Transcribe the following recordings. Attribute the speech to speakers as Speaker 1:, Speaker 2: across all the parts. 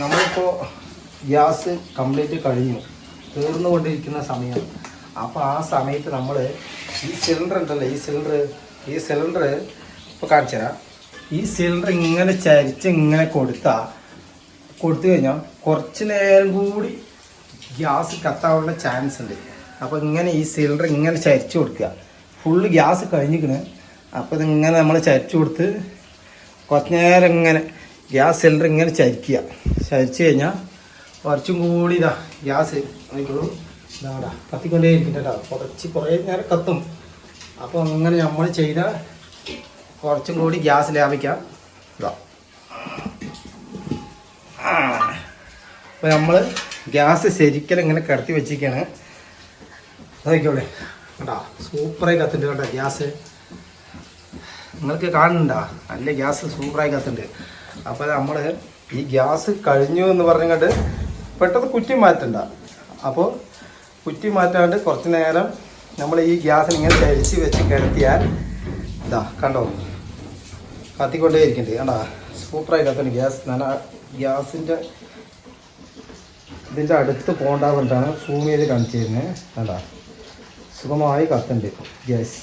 Speaker 1: നമ്മളിപ്പോൾ gas complete കഴിഞ്ഞു, തീർന്നുകൊണ്ടിരിക്കുന്ന സമയം. അപ്പോൾ ആ സമയത്ത് നമ്മൾ ഈ സിലിണ്ടർ ഉണ്ടല്ലോ, ഈ സിലിണ്ടർ ഇപ്പോൾ കാണിച്ചു തരാം. ഈ സിലിണ്ടർ ഇങ്ങനെ ചരിച്ച് ഇങ്ങനെ കൊടുത്തു കഴിഞ്ഞാൽ കുറച്ച് നേരം കൂടി ഗ്യാസ് കത്താനുള്ള ചാൻസ് ഉണ്ട്. അപ്പോൾ ഇങ്ങനെ ഈ സിലിണ്ടർ ഇങ്ങനെ ചരിച്ച് കൊടുക്കുക. ഫുള്ള് ഗ്യാസ് കഴിഞ്ഞിരിക്കണ്. അപ്പോൾ ഇതിങ്ങനെ നമ്മൾ ചരിച്ച് കൊടുത്ത് കുറച്ച് നേരം ഇങ്ങനെ ഗ്യാസ് സിലിണ്ടർ ഇങ്ങനെ ചരിച്ച് കഴിഞ്ഞാൽ കുറച്ചും കൂടി ഗ്യാസ് ഇതാടാ കത്തിക്കൊണ്ടേ ഇരിക്കട്ടോ. കുറേ നേരം കത്തും. അപ്പോൾ അങ്ങനെ നമ്മൾ ചെയ്താൽ കുറച്ചും കൂടി ഗ്യാസ് ലാഭിക്കാം. ഇതാ അപ്പോൾ നമ്മൾ ഗ്യാസ് ശരിക്കലും ഇങ്ങനെ കിടത്തി വെച്ചിരിക്കുകയാണ്. അതൊക്കെയുള്ളേ കേട്ടോ, സൂപ്പറായി കത്തുണ്ട് കേട്ടോ ഗ്യാസ്. നിങ്ങൾക്ക് കാണുന്നുണ്ടോ? നല്ല ഗ്യാസ് സൂപ്പറായി കത്തുണ്ട്. അപ്പോൾ നമ്മൾ ഈ ഗ്യാസ് കഴിഞ്ഞു എന്ന് പറഞ്ഞിട്ട് പെട്ടെന്ന് കുറ്റി മാറ്റണ്ട. അപ്പോൾ കുറ്റി മാറ്റാണ്ട് കുറച്ച് നേരം നമ്മൾ ഈ ഗ്യാസിന് ഇങ്ങനെ ചരിച്ച് വെച്ച് കിടത്തിയാൽ ഇതാ കണ്ടോ കത്തിക്കൊണ്ടേ ഇരിക്കുന്നുണ്ട്. കണ്ടാ സൂപ്പറായി കത്തുന്നുണ്ട് ഗ്യാസ്. നല്ല ഗ്യാസിൻ്റെ ഇതിൻ്റെ അടുത്ത് പോകേണ്ടതുകൊണ്ടാണ് സൂം ചെയ്ത് കാണിച്ചു തരുന്നത്. കണ്ടാ സുഖമായി കത്തുന്നുണ്ട് ഗ്യാസ്.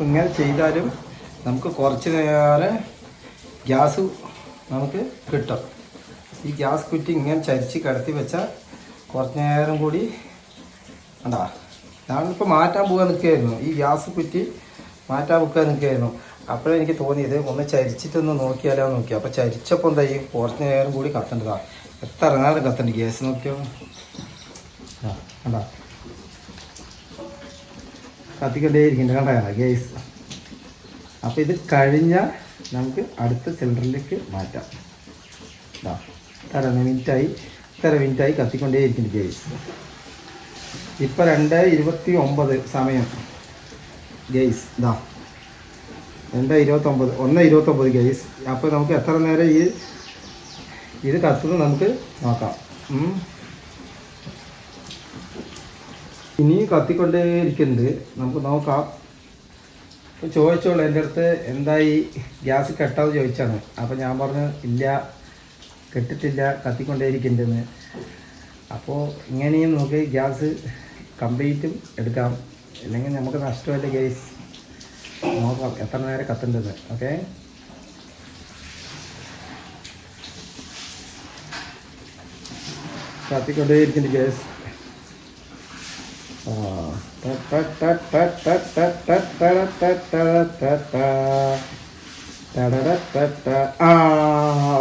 Speaker 1: ഇങ്ങനെ ചെയ്താലും നമുക്ക് കുറച്ച് നേരം ഗ്യാസ് നമുക്ക് കിട്ടും. ഈ ഗ്യാസ് കുറ്റി ഇങ്ങനെ ചരിച്ച് കിടത്തി വെച്ചാൽ കുറച്ച് നേരം കൂടി ഉണ്ടാ. ഞാനിപ്പോൾ മാറ്റാൻ പോകാൻ നിൽക്കുകയായിരുന്നു, ഈ ഗ്യാസ് കുറ്റി മാറ്റാൻ വെക്കാൻ നിൽക്കുകയായിരുന്നു. അപ്പോഴേ എനിക്ക് തോന്നിയത് ഒന്ന് ചരിച്ചിട്ടൊന്ന് നോക്കിയാലോ നോക്കി. അപ്പോൾ ചരിച്ചപ്പോൾ എന്താ ഈ കുറച്ച് നേരം കൂടി കത്തേണ്ടതാണ്. എത്ര നേരം കത്തുണ്ട് ഗ്യാസ് നോക്കിയോ. കണ്ടാ കത്തിക്കൊണ്ടേ ഇരിക്കുന്നുണ്ട് കണ്ടാ ഗ്യാസ്. അപ്പോൾ ഇത് കഴിഞ്ഞാൽ നമുക്ക് അടുത്ത സിലിണ്ടറിലേക്ക് മാറ്റാം. ഇത്ര മിനിറ്റായി കത്തിക്കൊണ്ടേ ഇരിക്കുന്നുണ്ട് ഗ്യാസ്. ഇപ്പോൾ 2:29 സമയം ഗ്യാസ്. 1:29 ഗ്യാസ്. അപ്പോൾ നമുക്ക് എത്ര നേരം ഇത് കത്തുന്നത് നമുക്ക് നോക്കാം. ഇനിയും കത്തിക്കൊണ്ടേ ഇരിക്കുന്നുണ്ട്, നമുക്ക് നോക്കാം. ചോദിച്ചോളൂ എൻ്റെ അടുത്ത് എന്തായി ഗ്യാസ് കെട്ടാതെ ചോദിച്ചാണ്. അപ്പോൾ ഞാൻ പറഞ്ഞു ഇല്ല കെട്ടിട്ടില്ല, കത്തിക്കൊണ്ടേ ഇരിക്കുന്നുണ്ടെന്ന്. അപ്പോൾ ഇങ്ങനെയും നമുക്ക് ഗ്യാസ് കംപ്ലീറ്റും എടുക്കാം, അല്ലെങ്കിൽ നമുക്ക് നഷ്ടമല്ല ഗ്യാസ്. നോക്കാം എത്ര നേരം കത്തേണ്ടത്. ഓക്കെ, കത്തിക്കൊണ്ടേ ഇരിക്കുന്നുണ്ട് ഗ്യാസ്.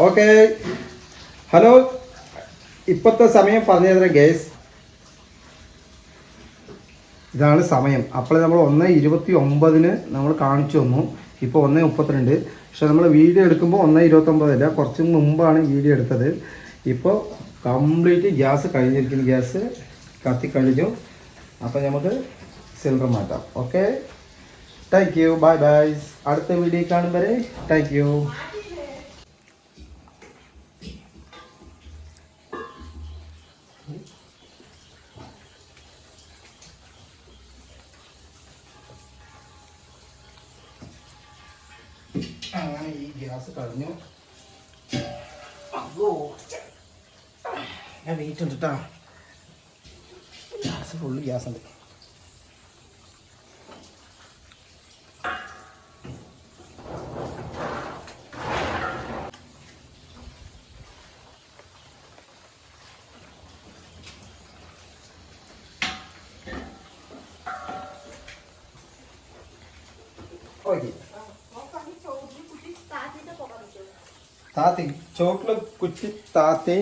Speaker 1: ഓക്കെ, ഹലോ, ഇപ്പോഴത്തെ സമയം പറഞ്ഞു തരാം ഗ്യാസ്. ഇതാണ് സമയം. അപ്പോൾ നമ്മൾ 1:29 നമ്മൾ കാണിച്ചു തന്നു. ഇപ്പോൾ 1:32. പക്ഷെ നമ്മൾ വീഡിയോ എടുക്കുമ്പോൾ 1:29 അല്ല, കുറച്ച് മുമ്പാണ് വീഡിയോ എടുത്തത്. ഇപ്പോൾ കംപ്ലീറ്റ് ഗ്യാസ് കഴിഞ്ഞിരിക്കുന്നു, ഗ്യാസ് കത്തിക്കഴിഞ്ഞു. അപ്പോൾ നമുക്ക് സിലിണ്ടർ മാറ്റാം. Okay, thank you, bye bye. അടുത്ത വീഡിയോ കാണും വരെ താങ്ക് യു. അങ്ങനെ ഈ ഗ്യാസ് കഴിഞ്ഞു. അല്ലോ ഞാൻ വെയിറ്റ് ഉണ്ട് കേട്ടോ. ഗ്യാസ് ഫുള്ള് ഗ്യാസ് ഉണ്ട്. ഓക്കെ, താത്തി ചോക്ലേറ്റ് കുറ്റി താത്തി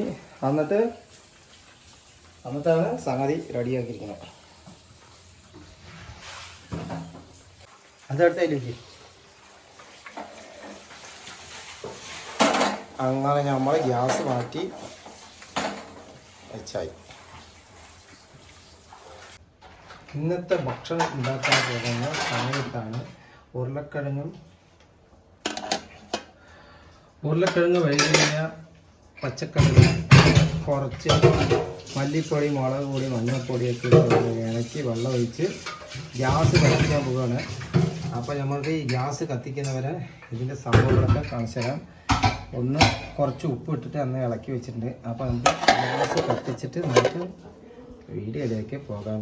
Speaker 1: എന്നിട്ടാണ് സംഗതി റെഡിയാക്കിയിരിക്കുന്നത്. അതെടുത്തേക്ക് അങ്ങനെ നമ്മൾ ഗ്യാസ് മാറ്റി വെച്ചായി. ഇന്നത്തെ ഭക്ഷണം ഉണ്ടാക്കാൻ പോകുന്ന സമയത്താണ് ഉരുളക്കിഴങ്ങ് വഴുതനങ്ങ പച്ചക്കറി കുറച്ച് മല്ലിപ്പൊടി, മുളക് പൊടി, മഞ്ഞൾപ്പൊടിയൊക്കെ ഇളക്കി വെള്ളം ഒഴിച്ച് ഗ്യാസ് കത്തിക്കാൻ പോവുകയാണ്. അപ്പോൾ നമ്മൾക്ക് ഈ ഗ്യാസ് കത്തിക്കുന്നവരെ ഇതിൻ്റെ സംഭവങ്ങളൊക്കെ കാണിച്ചു തരാം. ഒന്ന് കുറച്ച് ഉപ്പ് ഇട്ടിട്ട് അന്ന് ഇളക്കി വെച്ചിട്ടുണ്ട്. അപ്പോൾ നമുക്ക് ഗ്യാസ് കത്തിച്ചിട്ട് നമുക്ക് വീഡിയോയിലേക്ക് പോകാം.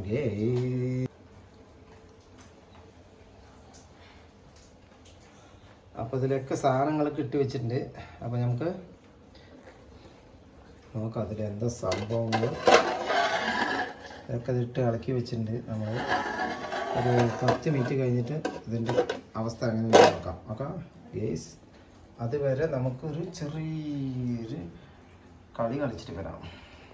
Speaker 1: അപ്പോൾ ഇതിലൊക്കെ സാധനങ്ങളൊക്കെ ഇട്ട് വെച്ചിട്ടുണ്ട്. അപ്പോൾ നമുക്ക് നോക്കാം അതിലെന്താ സംഭവങ്ങൾ. ഇതൊക്കെ ഇതിട്ട് ഇളക്കി വെച്ചിട്ടുണ്ട്. നമ്മൾ ഒരു 10 മിനിറ്റ് കഴിഞ്ഞിട്ട് ഇതിൻ്റെ അവസ്ഥ എങ്ങനെ നോക്കാം. ഓക്കെ ഗേസ്, അതുവരെ നമുക്കൊരു ചെറിയൊരു കളി കളിച്ചിട്ട് വരാം.